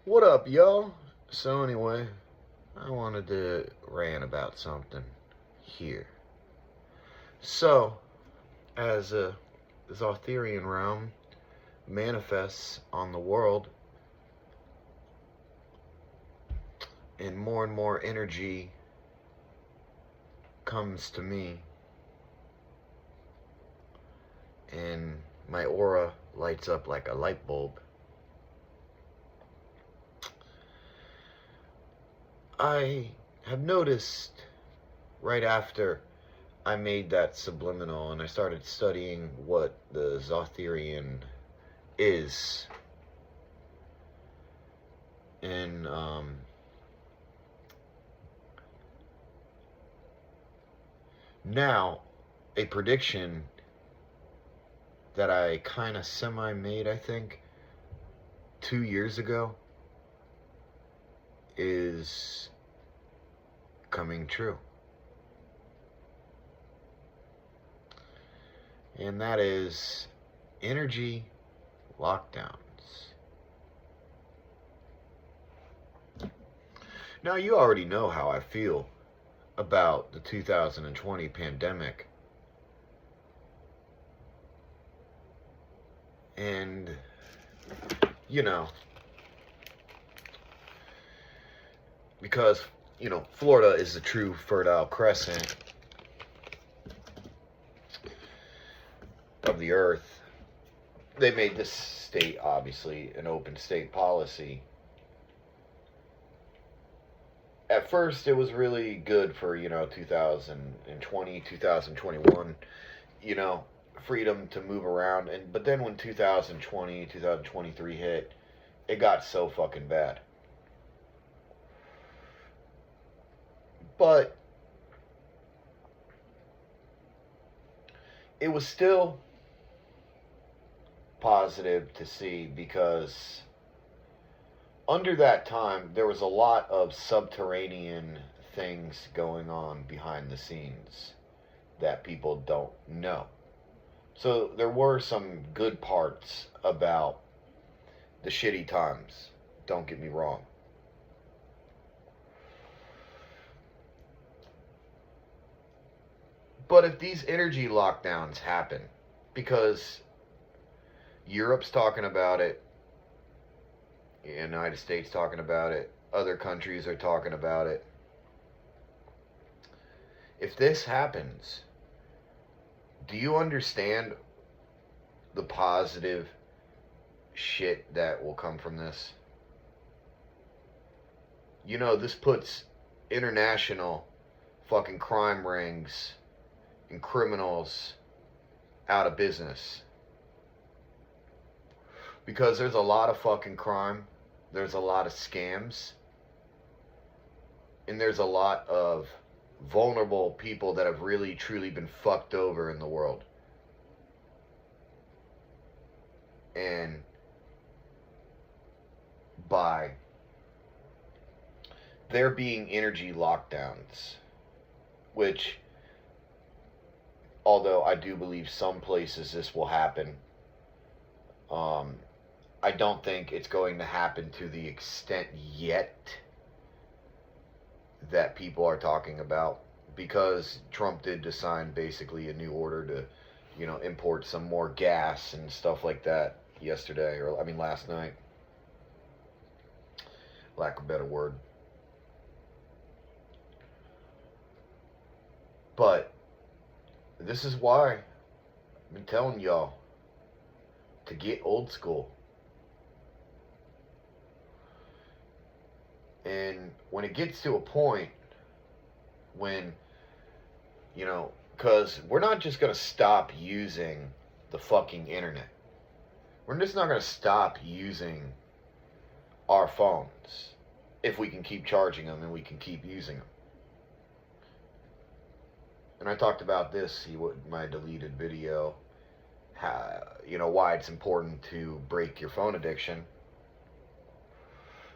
What up, y'all? So, anyway, I wanted to rant about something here. So, as the Zotherian realm manifests on the world, and more energy comes to me, and my aura lights up like a light bulb, I have noticed right after I made that subliminal and I started studying what the Zotherian is. And now, a prediction that I kind of semi made, I think, 2 years ago is coming true. And that is energy lockdowns. Now, you already know how I feel about the 2020 pandemic. And, you know, because, Florida is the true Fertile Crescent of the earth, they made this state, obviously, an open state policy. At first, it was really good for, 2020, 2021, freedom to move around. But then when 2020, 2023 hit, it got so fucking bad. But it was still positive to see because under that time there was a lot of subterranean things going on behind the scenes that people don't know. So there were some good parts about the shitty times, don't get me wrong. But if these energy lockdowns happen, because Europe's talking about it, the United States talking about it, other countries are talking about it. If this happens, do you understand the positive shit that will come from this? This puts international fucking crime rings and criminals out of business. Because there's a lot of fucking crime, there's a lot of scams, and there's a lot of vulnerable people that have really truly been fucked over in the world. And by there being energy lockdowns, which, although I do believe some places this will happen, I don't think it's going to happen to the extent yet that people are talking about, because Trump did sign basically a new order to, import some more gas and stuff like that yesterday, or I mean last night. Lack of a better word. But this is why I've been telling y'all to get old school. And when it gets to a point when, because we're not just going to stop using the fucking internet. We're just not going to stop using our phones if we can keep charging them and we can keep using them. And I talked about this, my deleted video, why it's important to break your phone addiction.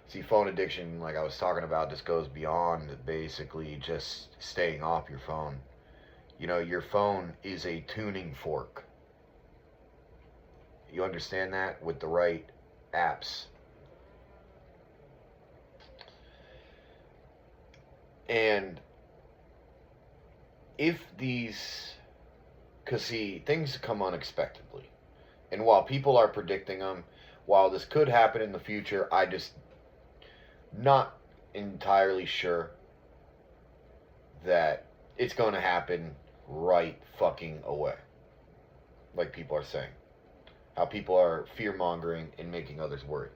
See, phone addiction, like I was talking about, just goes beyond basically just staying off your phone. Your phone is a tuning fork. You understand that? With the right apps. And if these, because see, things come unexpectedly. And while people are predicting them, while this could happen in the future, I just not entirely sure that it's going to happen right fucking away. Like people are saying. How people are fear mongering and making others worry.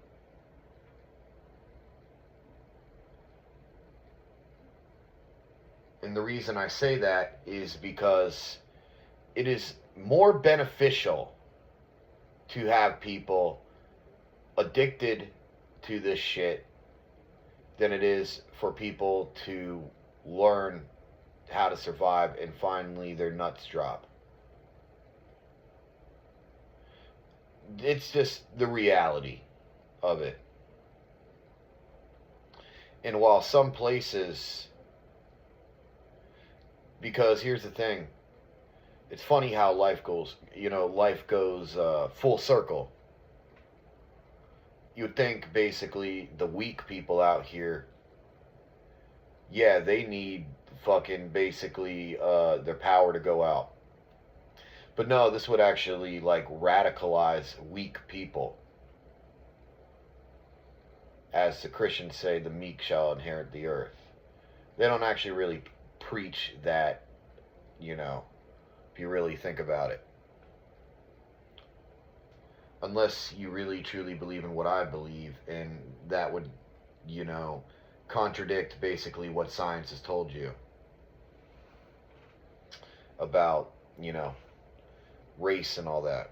And the reason I say that is because it is more beneficial to have people addicted to this shit than it is for people to learn how to survive and finally their nuts drop. It's just the reality of it. And while some places, because here's the thing, it's funny how life goes, life goes full circle. You'd think basically the weak people out here, yeah, they need fucking basically their power to go out. But no, this would actually like radicalize weak people. As the Christians say, the meek shall inherit the earth. They don't actually really preach that, if you really think about it. Unless you really truly believe in what I believe, and that would, contradict basically what science has told you about, race and all that.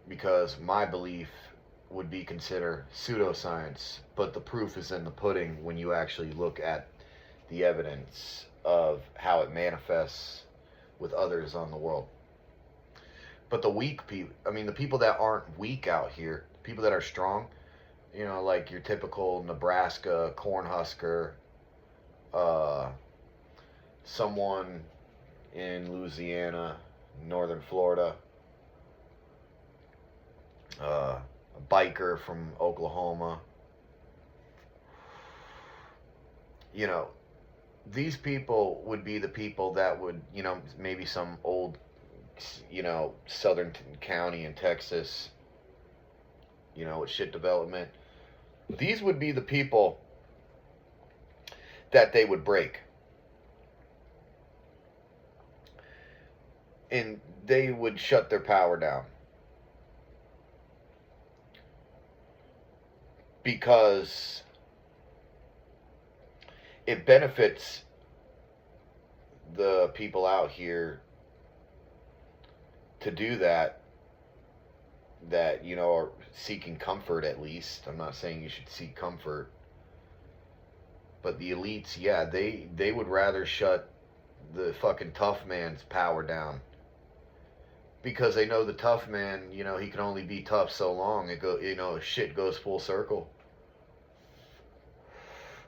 Because my belief would be considered pseudoscience, but the proof is in the pudding when you actually look at the evidence of how it manifests with others on the world. But the weak people, the people that aren't weak out here, people that are strong, like your typical Nebraska cornhusker, someone in Louisiana, northern Florida, a biker from Oklahoma. These people would be the people that would, maybe some old, southern county in Texas, with shit development. These would be the people that they would break. And they would shut their power down. Because it benefits the people out here to do that are seeking comfort. At least I'm not saying you should seek comfort, but the elites, yeah, they would rather shut the fucking tough man's power down, because they know the tough man, he can only be tough so long. Shit goes full circle.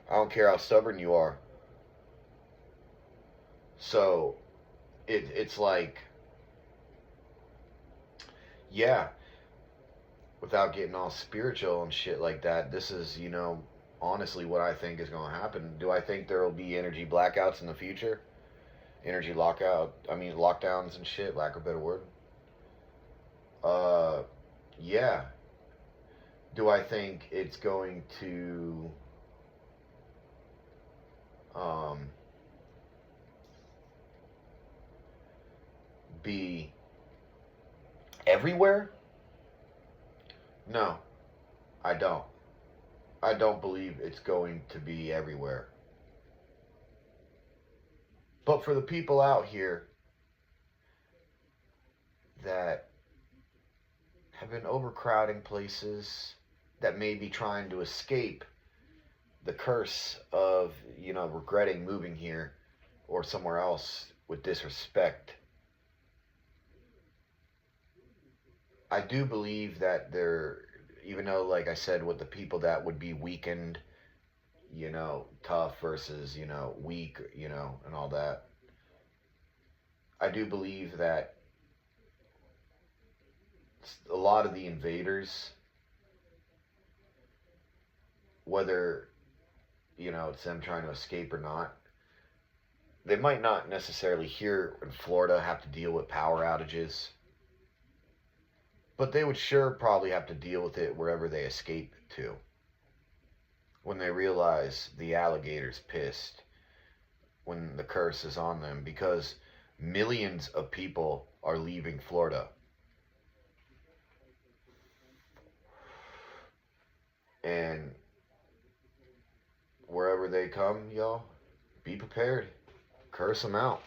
I don't care how stubborn you are. So it's like, yeah, without getting all spiritual and shit like that, this is, honestly what I think is going to happen. Do I think there will be energy blackouts in the future? Energy lockdowns and shit, lack of a better word. Yeah. Do I think it's going to be everywhere? No, I don't. I don't believe it's going to be everywhere. But for the people out here that have been overcrowding places, that may be trying to escape the curse of, regretting moving here or somewhere else with disrespect, I do believe that even though, like I said, with the people that would be weakened, tough versus, weak, and all that, I do believe that a lot of the invaders, whether it's them trying to escape or not. They might not necessarily here in Florida have to deal with power outages, but they would sure probably have to deal with it wherever they escape to. When they realize the alligator's pissed, when the curse is on them, because millions of people are leaving Florida. And wherever they come, y'all, be prepared. Curse them out.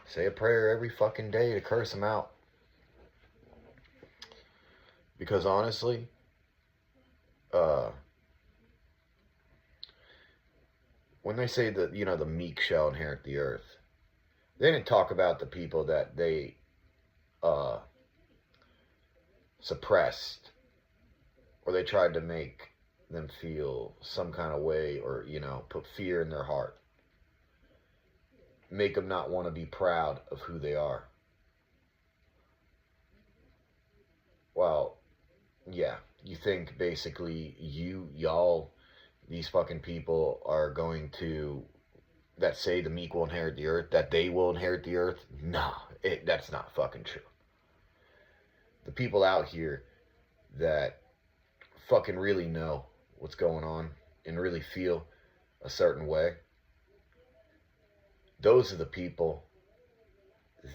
Say a prayer every fucking day to curse them out. Because honestly, when they say that, the meek shall inherit the earth, they didn't talk about the people that they suppressed, or they tried to make them feel some kind of way, or, put fear in their heart. Make them not want to be proud of who they are. Well, yeah, you think basically y'all, these fucking people are going to, that say the meek will inherit the earth, that they will inherit the earth? No, that's not fucking true. The people out here that fucking really know what's going on and really feel a certain way, those are the people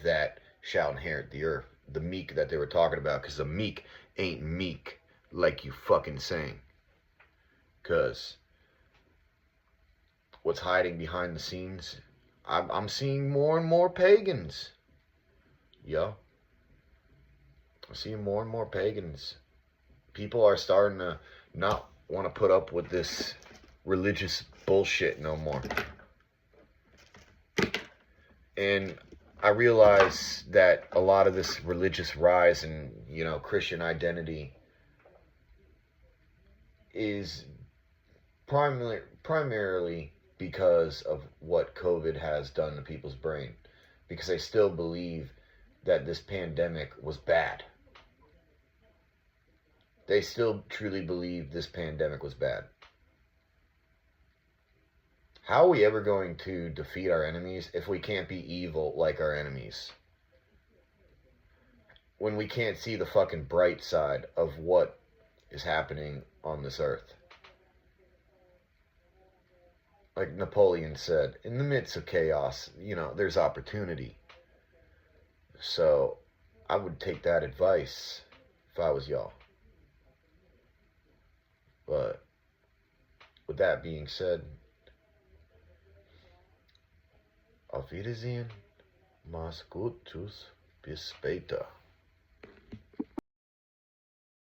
that shall inherit the earth. The meek that they were talking about, because the meek ain't meek like you fucking saying. Because what's hiding behind the scenes, I'm seeing more and more pagans. Yo, I'm seeing more and more pagans. People are starting to not want to put up with this religious bullshit no more. And I realize that a lot of this religious rise and, Christian identity is primarily because of what COVID has done to people's brain. Because they still believe that this pandemic was bad. They still truly believe this pandemic was bad. How are we ever going to defeat our enemies if we can't be evil like our enemies? When we can't see the fucking bright side of what is happening on this earth. Like Napoleon said, in the midst of chaos, there's opportunity. So I would take that advice if I was y'all. But with that being said, auf Wiedersehen, mach's gut, tschüss, bis später.